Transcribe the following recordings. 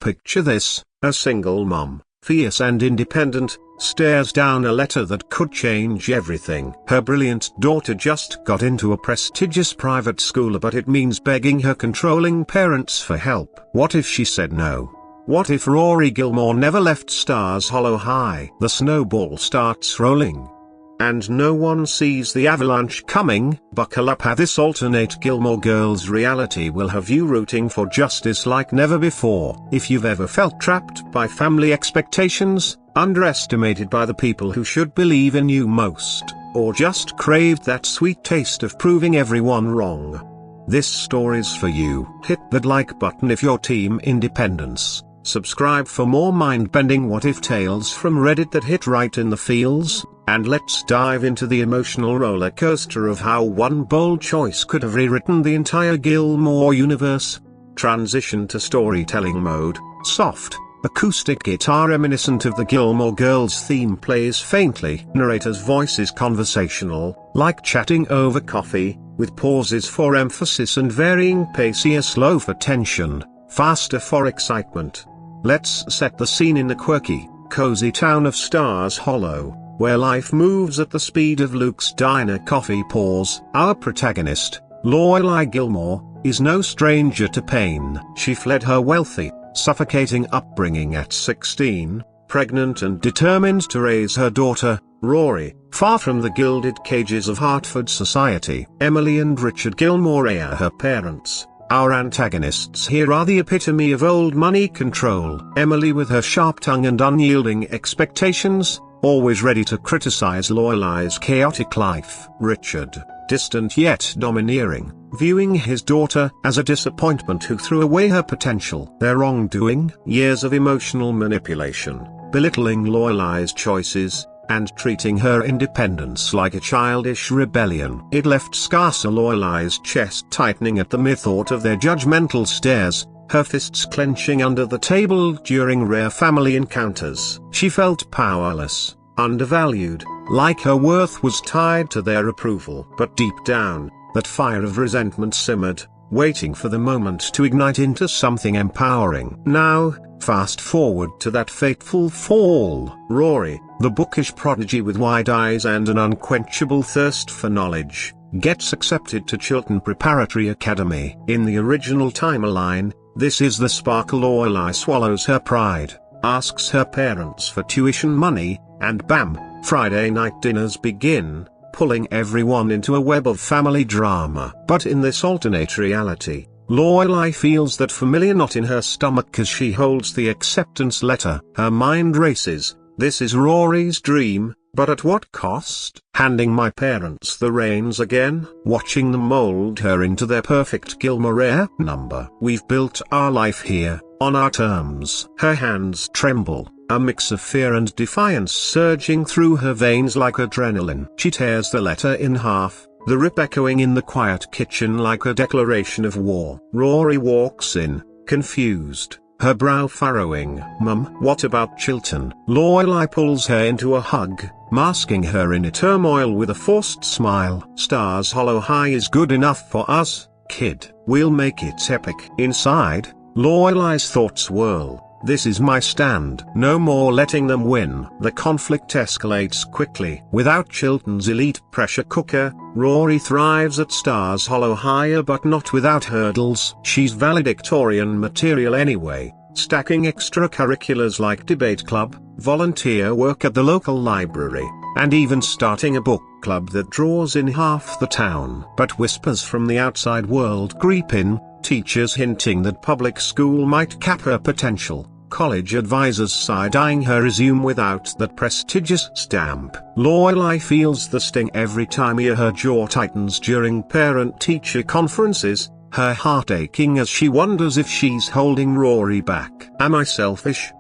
Picture this: a single mom, fierce and independent, stares down a letter that could change everything. Her brilliant daughter just got into a prestigious private school, but it means begging her controlling parents for help. What if she said no? What if Rory Gilmore never left Stars Hollow High? The snowball starts rolling, and no one sees the avalanche coming. Buckle up, this alternate Gilmore Girls reality will have you rooting for justice like never before. If you've ever felt trapped by family expectations, underestimated by the people who should believe in you most, or just craved that sweet taste of proving everyone wrong, this story's for you. Hit that like button if you're team independence. Subscribe for more mind-bending what-if tales from Reddit that hit right in the feels, and let's dive into the emotional roller coaster of how one bold choice could have rewritten the entire Gilmore universe. Transition to storytelling mode. Soft, acoustic guitar reminiscent of the Gilmore Girls theme plays faintly. Narrator's voice is conversational, like chatting over coffee, with pauses for emphasis and varying pace, here slow for tension, faster for excitement. Let's set the scene in the quirky, cozy town of Stars Hollow, where life moves at the speed of Luke's diner coffee pours. Our protagonist, Lorelai Gilmore, is no stranger to pain. She fled her wealthy, suffocating upbringing at 16, pregnant and determined to raise her daughter, Rory, far from the gilded cages of Hartford society. Emily and Richard Gilmore are her parents. Our antagonists here are the epitome of old money control. Emily, with her sharp tongue and unyielding expectations, always ready to criticize Lorelai's chaotic life. Richard, distant yet domineering, viewing his daughter as a disappointment who threw away her potential. Their wrongdoing, years of emotional manipulation, belittling Lorelai's choices, and treating her independence like a childish rebellion. It left scarcer Lorelai's chest tightening at the mere thought of their judgmental stares, her fists clenching under the table during rare family encounters. She felt powerless, undervalued, like her worth was tied to their approval. But deep down, that fire of resentment simmered, waiting for the moment to ignite into something empowering. Now, fast forward to that fateful fall. Rory, the bookish prodigy with wide eyes and an unquenchable thirst for knowledge, gets accepted to Chilton Preparatory Academy. In the original timeline, this is the spark Lorelai swallows her pride, asks her parents for tuition money, and bam, Friday night dinners begin, pulling everyone into a web of family drama. But in this alternate reality, Lorelai feels that familiar knot in her stomach as she holds the acceptance letter. Her mind races. This is Rory's dream, but at what cost? Handing my parents the reins again? Watching them mold her into their perfect Gilmore number. We've built our life here, on our terms. Her hands tremble, a mix of fear and defiance surging through her veins like adrenaline. She tears the letter in half, the rip echoing in the quiet kitchen like a declaration of war. Rory walks in, confused, her brow furrowing. "Mum, what about Chilton?" Lorelai pulls her into a hug, masking her inner turmoil with a forced smile. "Stars Hollow High is good enough for us, kid. We'll make it epic." Inside, Lorelai's thoughts whirl. This is my stand. No more letting them win. The conflict escalates quickly. Without Chilton's elite pressure cooker, Rory thrives at Stars Hollow High, but not without hurdles. She's valedictorian material anyway, stacking extracurriculars like debate club, volunteer work at the local library, and even starting a book club that draws in half the town. But whispers from the outside world creep in, teachers hinting that public school might cap her potential, college advisors side-eyeing her resume without that prestigious stamp. Lorelai feels the sting every time her jaw tightens during parent-teacher conferences, her heart aching as she wonders if she's holding Rory back. "Am I selfish?"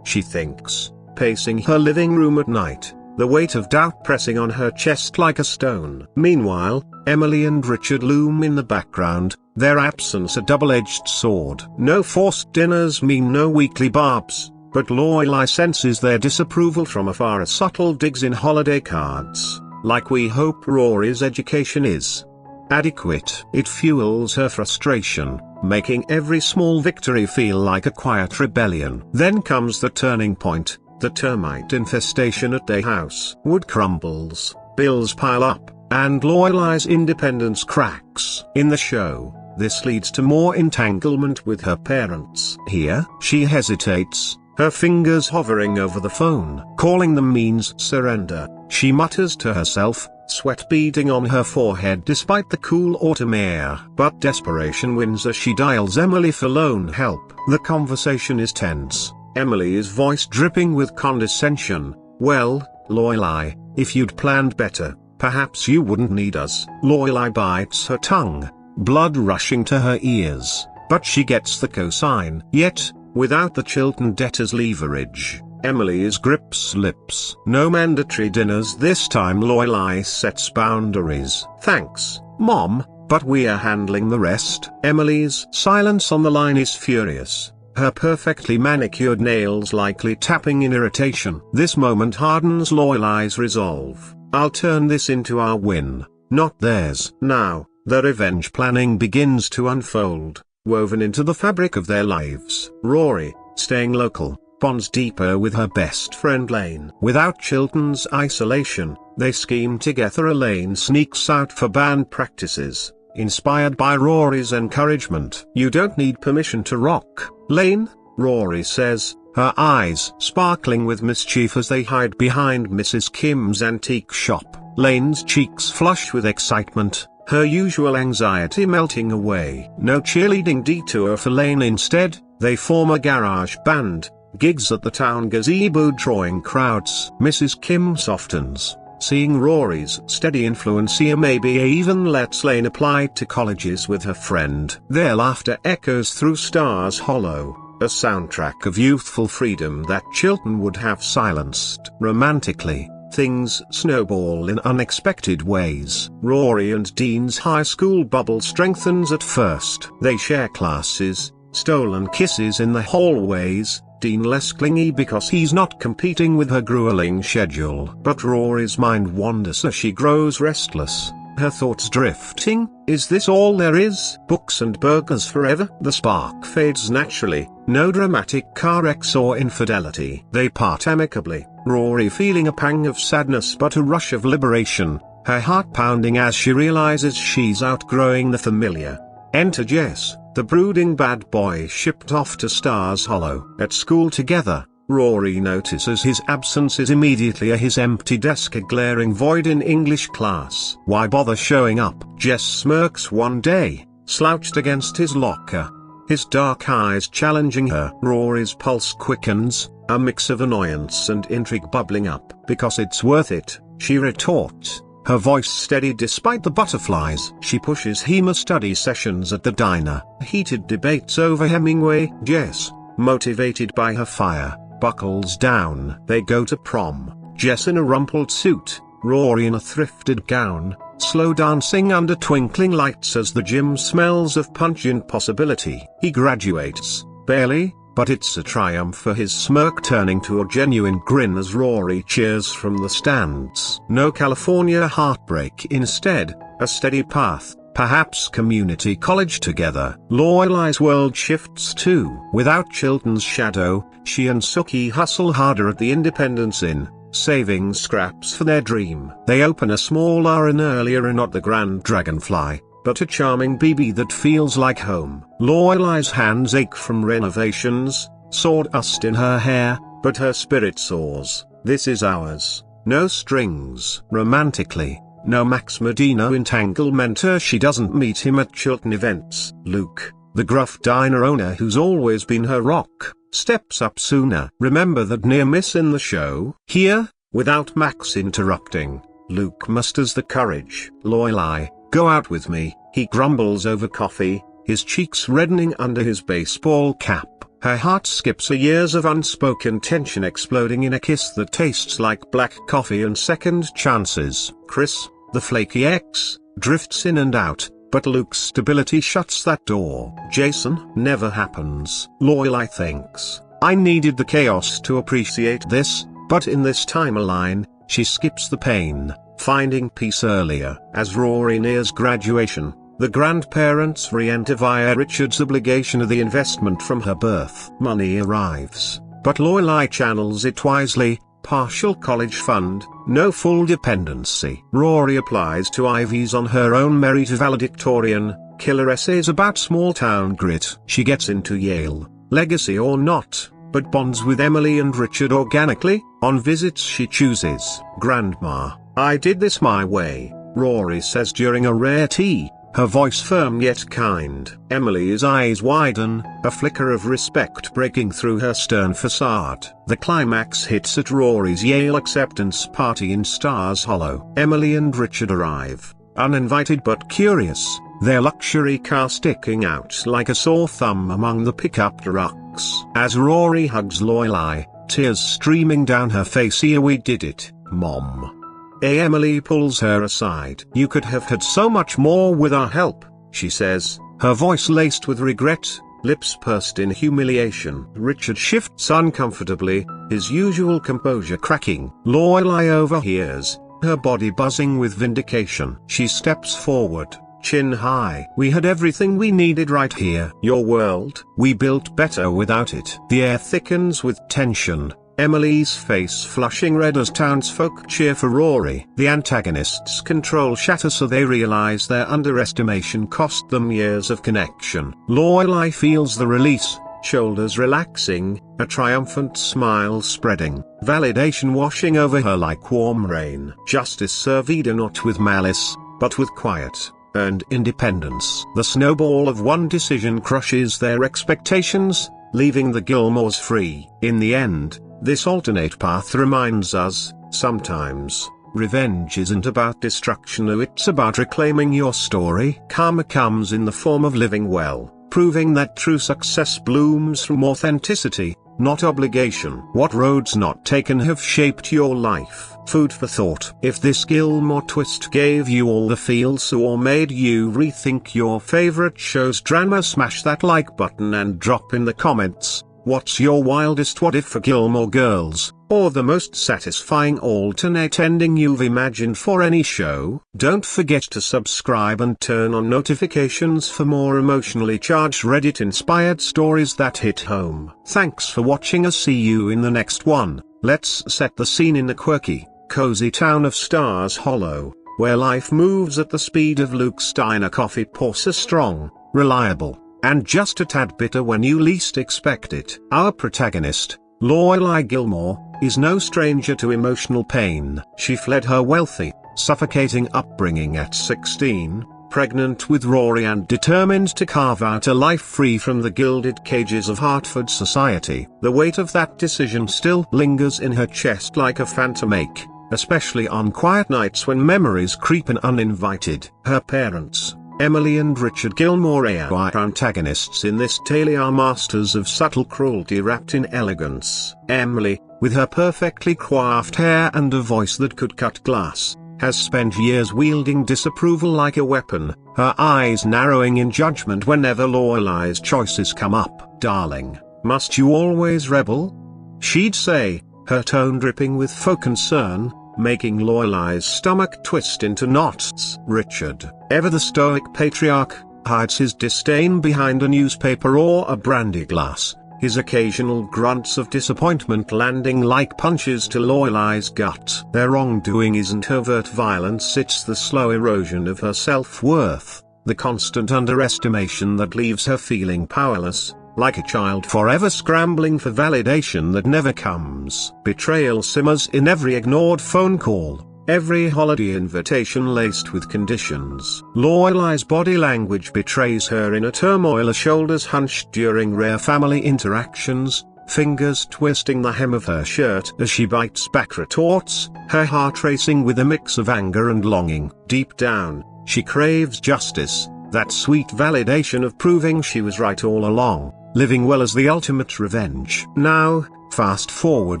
she thinks, pacing her living room at night, the weight of doubt pressing on her chest like a stone. Meanwhile, Emily and Richard loom in the background, their absence a double-edged sword. No forced dinners mean no weekly barbs, but Lorelai senses their disapproval from afar, as subtle digs in holiday cards, like "we hope Rory's education is adequate." It fuels her frustration, making every small victory feel like a quiet rebellion. Then comes the turning point, the termite infestation at their house. Wood crumbles, bills pile up, and Lorelai's independence cracks. In the show, this leads to more entanglement with her parents. Here, she hesitates, her fingers hovering over the phone. Calling them means surrender, she mutters to herself, sweat beading on her forehead despite the cool autumn air. But desperation wins as she dials Emily for loan help. The conversation is tense, Emily's voice dripping with condescension. "Well, Lorelai, if you'd planned better, perhaps you wouldn't need us." Lorelai bites her tongue, blood rushing to her ears, but she gets the cosign. Yet, without the Chilton debtor's leverage, Emily's grips lips. No mandatory dinners this time. Lorelai sets boundaries. "Thanks, Mom, but we are handling the rest." Emily's silence on the line is furious, her perfectly manicured nails likely tapping in irritation. This moment hardens Lorelai's resolve. "I'll turn this into our win, not theirs." Now, the revenge planning begins to unfold, woven into the fabric of their lives. Rory, staying local, bonds deeper with her best friend Lane. Without Chilton's isolation, they scheme together. Elaine sneaks out for band practices, inspired by Rory's encouragement. "You don't need permission to rock, Lane," Rory says, her eyes sparkling with mischief as they hide behind Mrs. Kim's antique shop. Lane's cheeks flush with excitement, her usual anxiety melting away. No cheerleading detour for Lane. Instead, they form a garage band, gigs at the town gazebo drawing crowds. Mrs. Kim softens, seeing Rory's steady influence here. Maybe even lets Lane apply to colleges with her friend. Their laughter echoes through Stars Hollow, a soundtrack of youthful freedom that Chilton would have silenced. Romantically, things snowball in unexpected ways. Rory and Dean's high school bubble strengthens at first. They share classes, stolen kisses in the hallways, Dean less clingy because he's not competing with her grueling schedule. But Rory's mind wanders as she grows restless, her thoughts drifting. Is this all there is? Books and burgers forever? The spark fades naturally, no dramatic car wrecks or infidelity. They part amicably, Rory feeling a pang of sadness but a rush of liberation, her heart pounding as she realizes she's outgrowing the familiar. Enter Jess, the brooding bad boy shipped off to Stars Hollow. At school together, Rory notices his absence is immediately his empty desk, a glaring void in English class. Why bother showing up? Jess smirks one day, slouched against his locker, his dark eyes challenging her. Rory's pulse quickens, a mix of annoyance and intrigue bubbling up. "Because it's worth it," she retorts, her voice steady despite the butterflies. She pushes him study sessions at the diner, heated debates over Hemingway. Jess, motivated by her fire, buckles down. They go to prom, Jess in a rumpled suit, Rory in a thrifted gown, slow dancing under twinkling lights as the gym smells of pungent possibility. He graduates, barely, but it's a triumph for his smirk turning to a genuine grin as Rory cheers from the stands. No California heartbreak, instead, a steady path, perhaps community college together. Lorelai's world shifts too. Without Chilton's shadow, she and Sookie hustle harder at the Independence Inn, saving scraps for their dream. They open a small inn earlier, not the Grand Dragonfly, but a charming BB that feels like home. Lorelai's hands ache from renovations, sawdust in her hair, but her spirit soars. This is ours. No strings. Romantically, no Max Medina entanglement. She doesn't meet him at Chilton events. Luke, the gruff diner owner who's always been her rock, steps up sooner. Remember that near miss in the show? Here, without Max interrupting, Luke musters the courage. "Lorelai, go out with me," he grumbles over coffee, his cheeks reddening under his baseball cap. Her heart skips a years of unspoken tension exploding in a kiss that tastes like black coffee and second chances. Chris, the flaky ex, drifts in and out, but Luke's stability shuts that door. Jason never happens. Lorelai thinks, "I needed the chaos to appreciate this," but in this timeline, she skips the pain, finding peace earlier. As Rory nears graduation, The grandparents re-enter via Richard's obligation of the investment from her birth. Money arrives, but Lorelai channels it wisely. Partial college fund, no full dependency. Rory applies to Ivy's on her own merit, valedictorian, killer essays about small-town grit. She gets into Yale, legacy or not, but bonds with Emily and Richard organically. On visits she chooses Grandma. I did this my way, Rory says during a rare tea, her voice firm yet kind. Emily's eyes widen, a flicker of respect breaking through her stern facade. The climax hits at Rory's Yale acceptance party in Stars Hollow. Emily and Richard arrive, uninvited but curious, their luxury car sticking out like a sore thumb among the pickup trucks. As Rory hugs Lorelai, tears streaming down her face. "Here we did it, Mom." Emily pulls her aside. "You could have had so much more with our help," she says, her voice laced with regret, lips pursed in humiliation. Richard shifts uncomfortably, his usual composure cracking. Lorelai overhears, her body buzzing with vindication. She steps forward, chin high. "We had everything we needed right here. Your world. We built better without it." The air thickens with tension, Emily's face flushing red as townsfolk cheer for Rory. The antagonists' control shatters, so they realize their underestimation cost them years of connection. Lorelai feels the release, shoulders relaxing, a triumphant smile spreading, validation washing over her like warm rain. Justice served not with malice, but with quiet, earned independence. The snowball of one decision crushes their expectations, leaving the Gilmores free. In the end, this alternate path reminds us, sometimes, revenge isn't about destruction, it's about reclaiming your story. Karma comes in the form of living well, proving that true success blooms from authenticity, not obligation. What roads not taken have shaped your life? Food for thought. If this Gilmore twist gave you all the feels or made you rethink your favorite show's drama, smash that like button and drop in the comments, what's your wildest what if for Gilmore Girls, or the most satisfying alternate ending you've imagined for any show? Don't forget to subscribe and turn on notifications for more emotionally charged Reddit-inspired stories that hit home. Thanks for watching. I'll see you in the next one. Let's set the scene in the quirky, cozy town of Stars Hollow, where life moves at the speed of Luke Steiner coffee. Pours strong, reliable, and just a tad bitter when you least expect it. Our protagonist, Lorelai Gilmore, is no stranger to emotional pain. She fled her wealthy, suffocating upbringing at 16, pregnant with Rory and determined to carve out a life free from the gilded cages of Hartford society. The weight of that decision still lingers in her chest like a phantom ache, especially on quiet nights when memories creep in uninvited. Her parents, Emily and Richard Gilmore, our antagonists in this tale, are masters of subtle cruelty wrapped in elegance. Emily, with her perfectly coiffed hair and a voice that could cut glass, has spent years wielding disapproval like a weapon, her eyes narrowing in judgment whenever Lorelai's choices come up. "Darling, must you always rebel?" she'd say, her tone dripping with faux concern, making Lorelai's stomach twist into knots. Richard, ever the stoic patriarch, hides his disdain behind a newspaper or a brandy glass, his occasional grunts of disappointment landing like punches to Lorelai's gut. Their wrongdoing isn't overt violence, it's the slow erosion of her self-worth, the constant underestimation that leaves her feeling powerless, like a child forever scrambling for validation that never comes. Betrayal simmers in every ignored phone call, every holiday invitation laced with conditions. Lorelai's body language betrays her inner turmoil, her shoulders hunched during rare family interactions, fingers twisting the hem of her shirt as she bites back retorts, her heart racing with a mix of anger and longing. Deep down, she craves justice, that sweet validation of proving she was right all along, living well as the ultimate revenge. Now, fast forward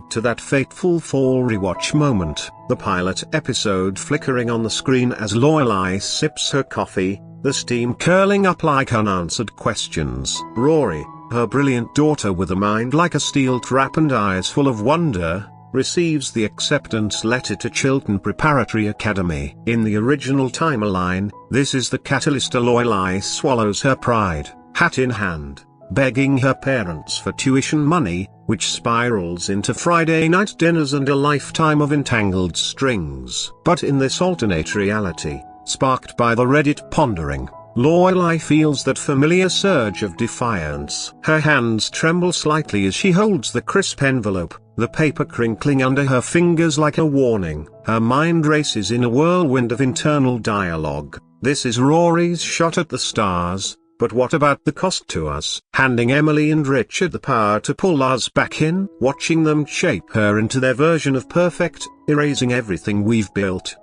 to that fateful fall rewatch moment, the pilot episode flickering on the screen as Lorelai sips her coffee, the steam curling up like unanswered questions. Rory, her brilliant daughter with a mind like a steel trap and eyes full of wonder, receives the acceptance letter to Chilton Preparatory Academy. In the original timeline, this is the catalyst. Lorelai swallows her pride, hat in hand, begging her parents for tuition money, which spirals into Friday night dinners and a lifetime of entangled strings. But in this alternate reality, sparked by the Reddit pondering, Lorelai feels that familiar surge of defiance. Her hands tremble slightly as she holds the crisp envelope, the paper crinkling under her fingers like a warning. Her mind races in a whirlwind of internal dialogue. This is Rory's shot at the stars, but what about the cost to us? Handing Emily and Richard the power to pull us back in, watching them shape her into their version of perfect, erasing everything we've built.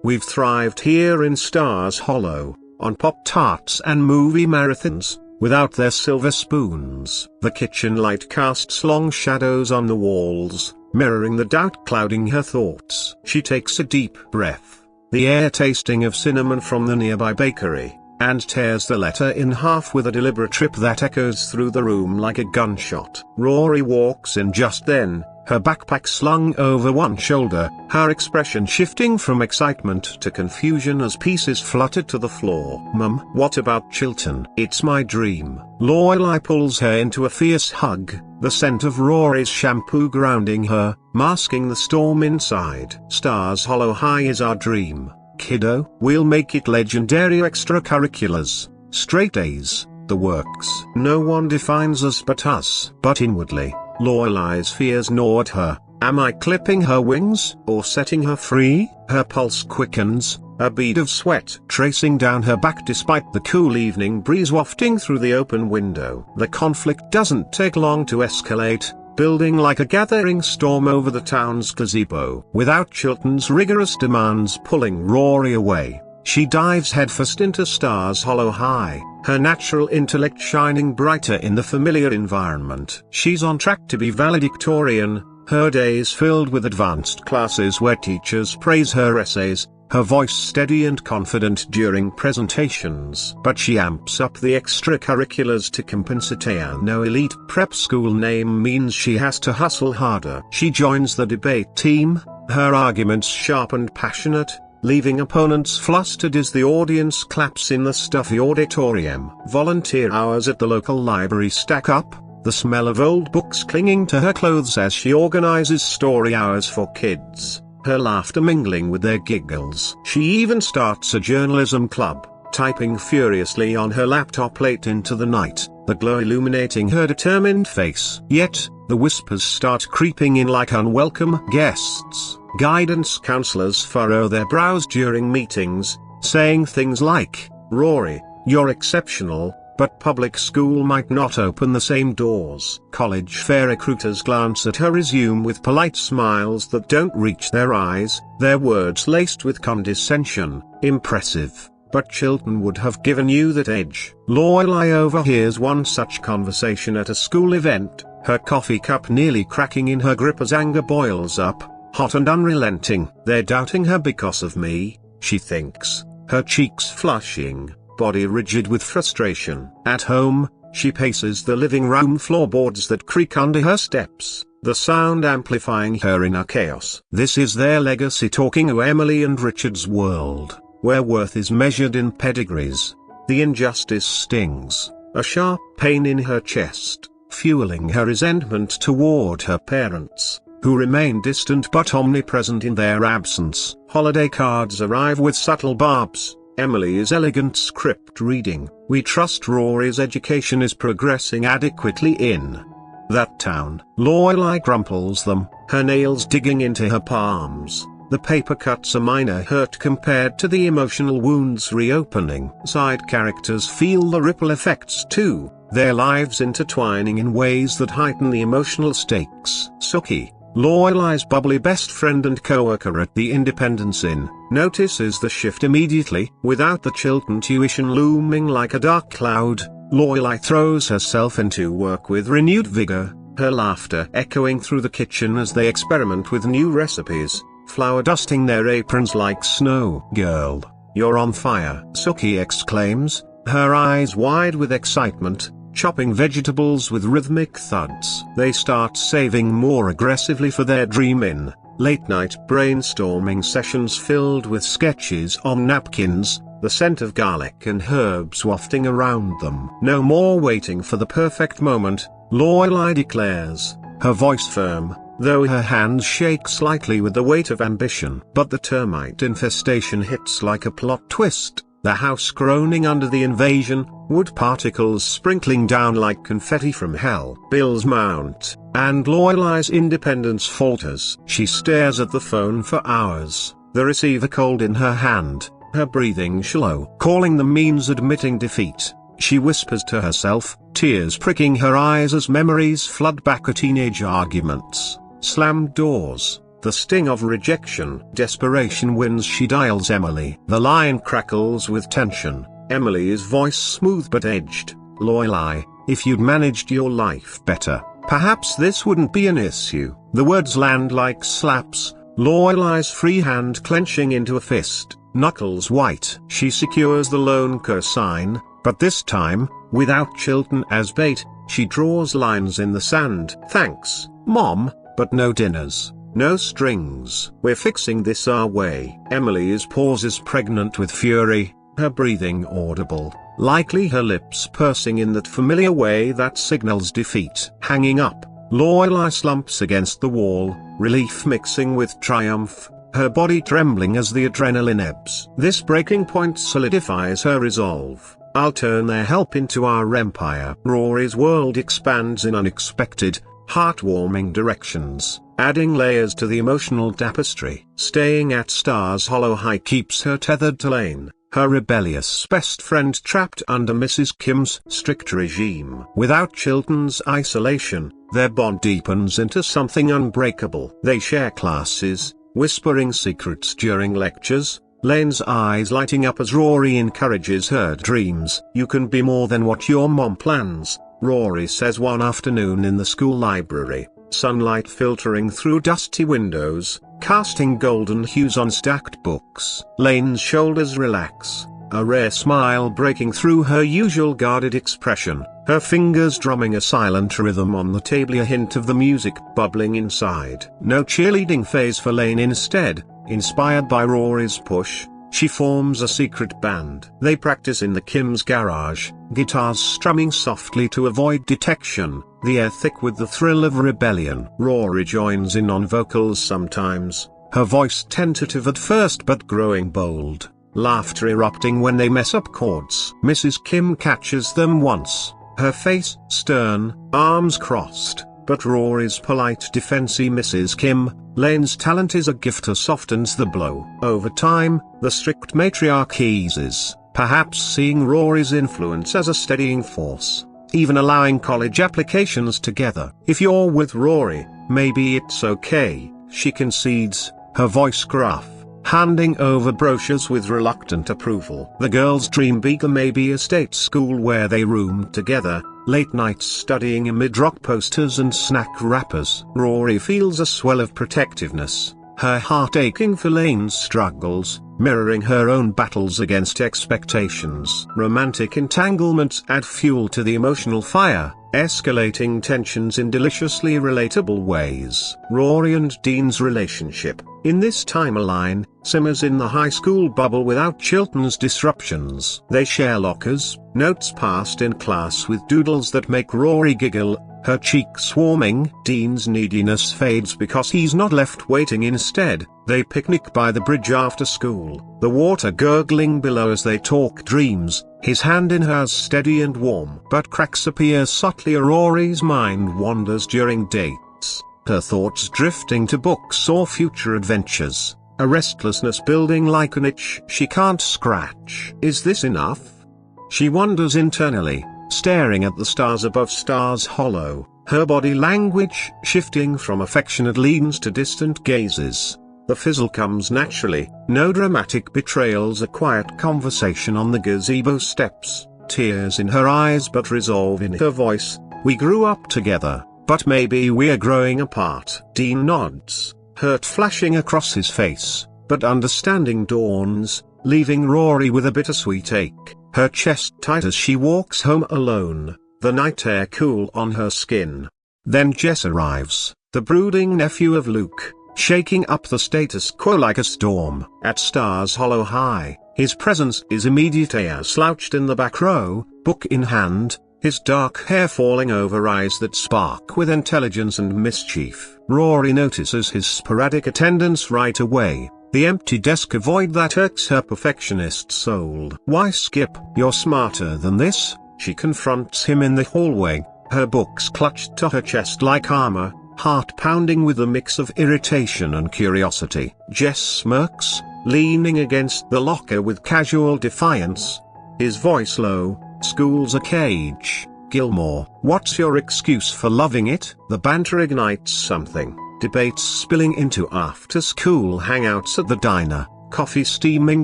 We've thrived here in Stars Hollow, on Pop-Tarts and movie marathons, without their silver spoons. The kitchen light casts long shadows on the walls, mirroring the doubt clouding her thoughts. She takes a deep breath, the air tasting of cinnamon from the nearby bakery, and tears the letter in half with a deliberate rip that echoes through the room like a gunshot. Rory walks in just then, her backpack slung over one shoulder, her expression shifting from excitement to confusion as pieces fluttered to the floor. "Mum, what about Chilton? It's my dream." Lorelai pulls her into a fierce hug, the scent of Rory's shampoo grounding her, masking the storm inside. "Stars Hollow High is our dream, kiddo. We'll make it legendary. Extracurriculars, straight A's, the works. No one defines us but us." But inwardly, Lorelai's fears gnawed her. Am I clipping her wings, or setting her free? Her pulse quickens, a bead of sweat tracing down her back despite the cool evening breeze wafting through the open window. The conflict doesn't take long to escalate, building like a gathering storm over the town's gazebo. Without Chilton's rigorous demands pulling Rory away, she dives headfirst into Stars Hollow High, her natural intellect shining brighter in the familiar environment. She's on track to be valedictorian, her days filled with advanced classes where teachers praise her essays, her voice steady and confident during presentations. But she amps up the extracurriculars to compensate. No elite prep school name means she has to hustle harder. She joins the debate team, her arguments sharp and passionate, leaving opponents flustered as the audience claps in the stuffy auditorium. Volunteer hours at the local library stack up, the smell of old books clinging to her clothes as she organizes story hours for kids, her laughter mingling with their giggles. She even starts a journalism club, typing furiously on her laptop late into the night, the glow illuminating her determined face. Yet, the whispers start creeping in like unwelcome guests. Guidance counselors furrow their brows during meetings, saying things like, "Rory, you're exceptional, but public school might not open the same doors." College fair recruiters glance at her resume with polite smiles that don't reach their eyes, their words laced with condescension. Impressive, but Chilton would have given you that edge. Lorelai overhears one such conversation at a school event, her coffee cup nearly cracking in her grip as anger boils up, hot and unrelenting. "They're doubting her because of me," she thinks, her cheeks flushing, body rigid with frustration. At home, she paces the living room floorboards that creak under her steps, the sound amplifying her inner chaos. This is their legacy talking to Emily and Richard's world, where worth is measured in pedigrees. The injustice stings, a sharp pain in her chest, fueling her resentment toward her parents, who remain distant but omnipresent in their absence. Holiday cards arrive with subtle barbs. Emily's elegant script reading, "We trust Rory's education is progressing adequately in that town." Lorelai crumples them, her nails digging into her palms. The paper cuts a minor hurt compared to the emotional wounds reopening. Side characters feel the ripple effects too, their lives intertwining in ways that heighten the emotional stakes. Sookie, Lorelai's bubbly best friend and co-worker at the Independence Inn, notices the shift immediately. Without the Chilton tuition looming like a dark cloud, Lorelai throws herself into work with renewed vigor, her laughter echoing through the kitchen as they experiment with new recipes, flour dusting their aprons like snow. "Girl, you're on fire," Sookie exclaims, her eyes wide with excitement. chopping vegetables with rhythmic thuds. They start saving more aggressively for their dream in late-night brainstorming sessions filled with sketches on napkins, the scent of garlic and herbs wafting around them. No more waiting for the perfect moment, Lorelai declares, her voice firm, though her hands shake slightly with the weight of ambition. But the termite infestation hits like a plot twist, the house groaning under the invasion, wood particles sprinkling down like confetti from hell. Bills mount, and Lorelai's independence falters. She stares at the phone for hours, the receiver cold in her hand, her breathing shallow. Calling them means admitting defeat, she whispers to herself, tears pricking her eyes as memories flood back her teenage arguments. Slammed doors, the sting of rejection. Desperation wins. She dials Emily. The line crackles with tension, Emily's voice smooth but edged. Lorelai, if you'd managed your life better, perhaps this wouldn't be an issue. The words land like slaps, Lorelai's free hand clenching into a fist, knuckles white. She secures the lone cosign, but this time, without Chilton as bait, she draws lines in the sand. Thanks, Mom, but no dinners, no strings. We're fixing this our way. Emily's pauses pregnant with fury, her breathing audible, likely her lips pursing in that familiar way that signals defeat. Hanging up, Lorelai slumps against the wall, relief mixing with triumph, her body trembling as the adrenaline ebbs. This breaking point solidifies her resolve. I'll turn their help into our empire. Rory's world expands in unexpected, heartwarming directions, adding layers to the emotional tapestry. Staying at Stars Hollow High keeps her tethered to Lane, her rebellious best friend trapped under Mrs. Kim's strict regime. Without Chilton's isolation, their bond deepens into something unbreakable. They share classes, whispering secrets during lectures, Lane's eyes lighting up as Rory encourages her dreams. You can be more than what your mom plans, Rory says one afternoon in the school library, sunlight filtering through dusty windows, casting golden hues on stacked books. Lane's shoulders relax, a rare smile breaking through her usual guarded expression, her fingers drumming a silent rhythm on the table, a hint of the music bubbling inside. No cheerleading phase for Lane. Instead, inspired by Rory's push, she forms a secret band. They practice in the Kim's garage, guitars strumming softly to avoid detection, the air thick with the thrill of rebellion. Rory joins in on vocals sometimes, her voice tentative at first but growing bold, laughter erupting when they mess up chords. Mrs. Kim catches them once, her face stern, arms crossed, but Rory's polite defense. Mrs. Kim, Lane's talent is a gift that softens the blow. Over time, the strict matriarch eases, perhaps seeing Rory's influence as a steadying force, even allowing college applications together. If you're with Rory, maybe it's okay, she concedes, her voice gruff, handing over brochures with reluctant approval. The girls' dream beaker may be a state school where they room together, late nights studying amid rock posters and snack wrappers. Rory feels a swell of protectiveness, her heart aching for Lane's struggles, mirroring her own battles against expectations. Romantic entanglements add fuel to the emotional fire, escalating tensions in deliciously relatable ways. Rory and Dean's relationship, in this timeline, simmers in the high school bubble without Chilton's disruptions. They share lockers, notes passed in class with doodles that make Rory giggle, her cheeks warming. Dean's neediness fades because he's not left waiting. Instead, they picnic by the bridge after school, the water gurgling below as they talk dreams, his hand in hers steady and warm. But cracks appear subtly. Rory's mind wanders during dates, her thoughts drifting to books or future adventures, a restlessness building like an itch she can't scratch. Is this enough? She wonders internally, staring at the stars above Stars Hollow, her body language shifting from affectionate leans to distant gazes. The fizzle comes naturally, no dramatic betrayals, a quiet conversation on the gazebo steps, tears in her eyes but resolve in her voice. We grew up together, but maybe we're growing apart. Dean nods, hurt flashing across his face, but understanding dawns, leaving Rory with a bittersweet ache, her chest tight as she walks home alone, the night air cool on her skin. Then Jess arrives, the brooding nephew of Luke, shaking up the status quo like a storm. At Stars Hollow High, his presence is immediate. Slouched in the back row, book in hand, his dark hair falling over eyes that spark with intelligence and mischief. Rory notices his sporadic attendance right away. The empty desk, a void that irks her perfectionist soul. "Why, Skip, you're smarter than this," she confronts him in the hallway, her books clutched to her chest like armor, heart pounding with a mix of irritation and curiosity. Jess smirks, leaning against the locker with casual defiance. His voice low, "School's a cage, Gilmore. What's your excuse for loving it?" The banter ignites something. Debates spilling into after-school hangouts at the diner, coffee steaming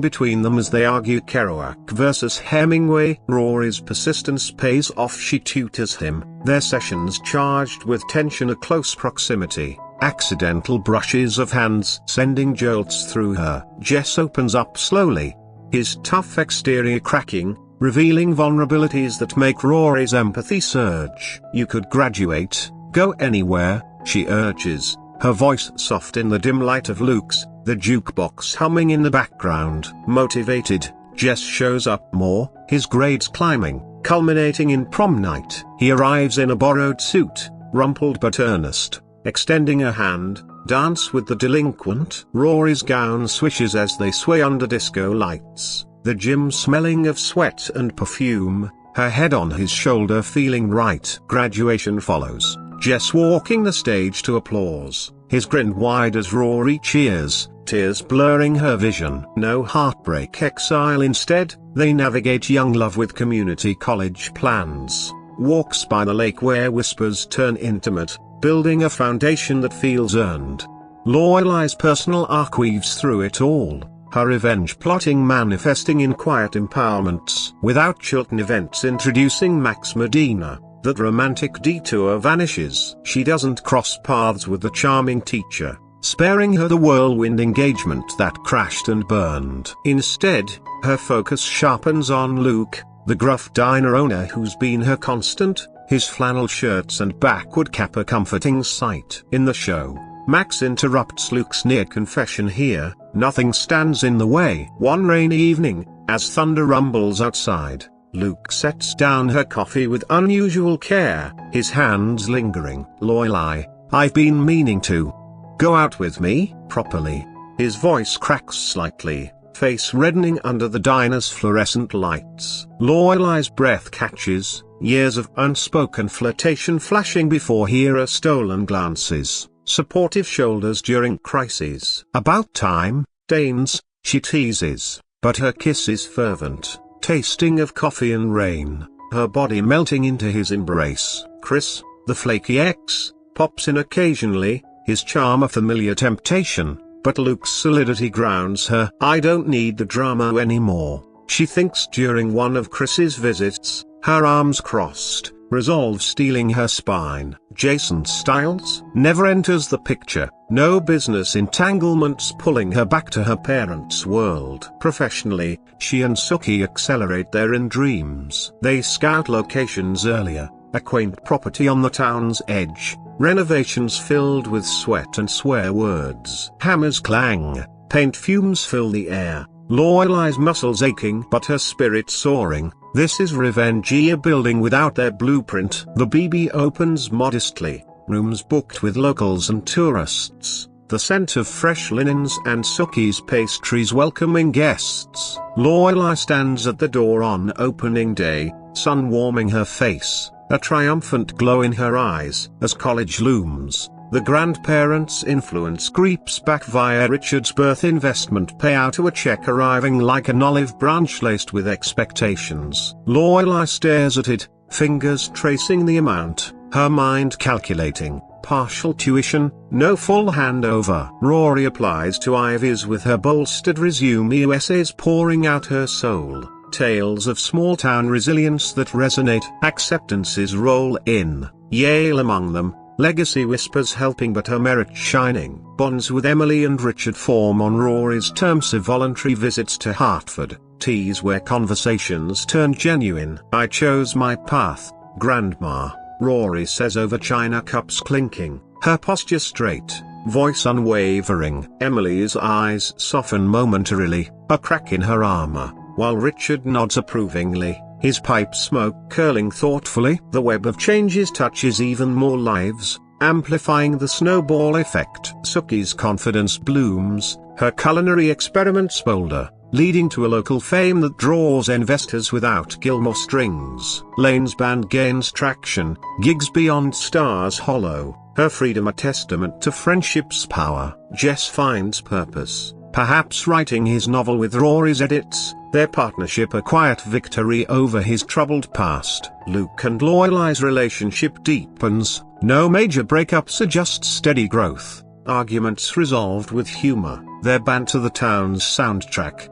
between them as they argue Kerouac versus Hemingway. Rory's persistence pays off. She tutors him, their sessions charged with tension, a close proximity, accidental brushes of hands sending jolts through her. Jess opens up slowly, his tough exterior cracking, revealing vulnerabilities that make Rory's empathy surge. "You could graduate, go anywhere," she urges, her voice soft in the dim light of Luke's, the jukebox humming in the background. Motivated, Jess shows up more, his grades climbing, culminating in prom night. He arrives in a borrowed suit, rumpled but earnest, extending a hand, "Dance with the delinquent." Rory's gown swishes as they sway under disco lights, the gym smelling of sweat and perfume, her head on his shoulder feeling right. Graduation follows, Jess walking the stage to applause, his grin wide as Rory cheers, tears blurring her vision. No heartbreak exile, instead, they navigate young love with community college plans, walks by the lake where whispers turn intimate, building a foundation that feels earned. Lorelai's personal arc weaves through it all, her revenge plotting manifesting in quiet empowerments. Without Chilton events introducing Max Medina, that romantic detour vanishes. She doesn't cross paths with the charming teacher, sparing her the whirlwind engagement that crashed and burned. Instead, her focus sharpens on Luke, the gruff diner owner who's been her constant, his flannel shirts and backward cap a comforting sight. In the show, Max interrupts Luke's near confession here, nothing stands in the way. One rainy evening, as thunder rumbles outside, Luke sets down her coffee with unusual care, his hands lingering. "Lorelai, I've been meaning to go out with me, properly." His voice cracks slightly, face reddening under the diner's fluorescent lights. Lorelai's breath catches, years of unspoken flirtation flashing before her stolen glances, supportive shoulders during crises. "About time, Danes," she teases, but her kiss is fervent, tasting of coffee and rain, her body melting into his embrace. Chris, the flaky ex, pops in occasionally, his charm a familiar temptation, but Luke's solidity grounds her. "I don't need the drama anymore," she thinks during one of Chris's visits, her arms crossed, resolve stealing her spine. Jason Stiles never enters the picture, no business entanglements pulling her back to her parents' world. Professionally, she and Sookie accelerate their in dreams. They scout locations earlier, a quaint property on the town's edge, renovations filled with sweat and swear words. Hammers clang, paint fumes fill the air, Lorelai's muscles aching but her spirit soaring. This is revenge, a building without their blueprint. The BB opens modestly, rooms booked with locals and tourists, the scent of fresh linens and Sookie's pastries welcoming guests. Lorelai stands at the door on opening day, sun warming her face, a triumphant glow in her eyes. As college looms, the grandparents' influence creeps back via Richard's birth investment payout to a check arriving like an olive branch laced with expectations. Lorelai stares at it, fingers tracing the amount, her mind calculating, partial tuition, no full handover. Rory applies to Ivy's with her bolstered resume essays pouring out her soul, tales of small-town resilience that resonate. Acceptances roll in, Yale among them, legacy whispers helping but her merit shining. Bonds with Emily and Richard form on Rory's terms of voluntary visits to Hartford, teas where conversations turn genuine. "I chose my path, Grandma, Rory says over china cups clinking, her posture straight, voice unwavering. Emily's eyes soften momentarily, a crack in her armor, while Richard nods approvingly, his pipe smoke curling thoughtfully. The web of changes touches even more lives, amplifying the snowball effect. Sookie's confidence blooms, her culinary experiments boulder, leading to a local fame that draws investors without Gilmore strings. Lane's band gains traction, gigs beyond Stars Hollow, her freedom a testament to friendship's power. Jess finds purpose, perhaps writing his novel with Rory's edits, their partnership a quiet victory over his troubled past. Luke and Lorelai's relationship deepens, no major breakups, just steady growth, arguments resolved with humor, their banter the town's soundtrack.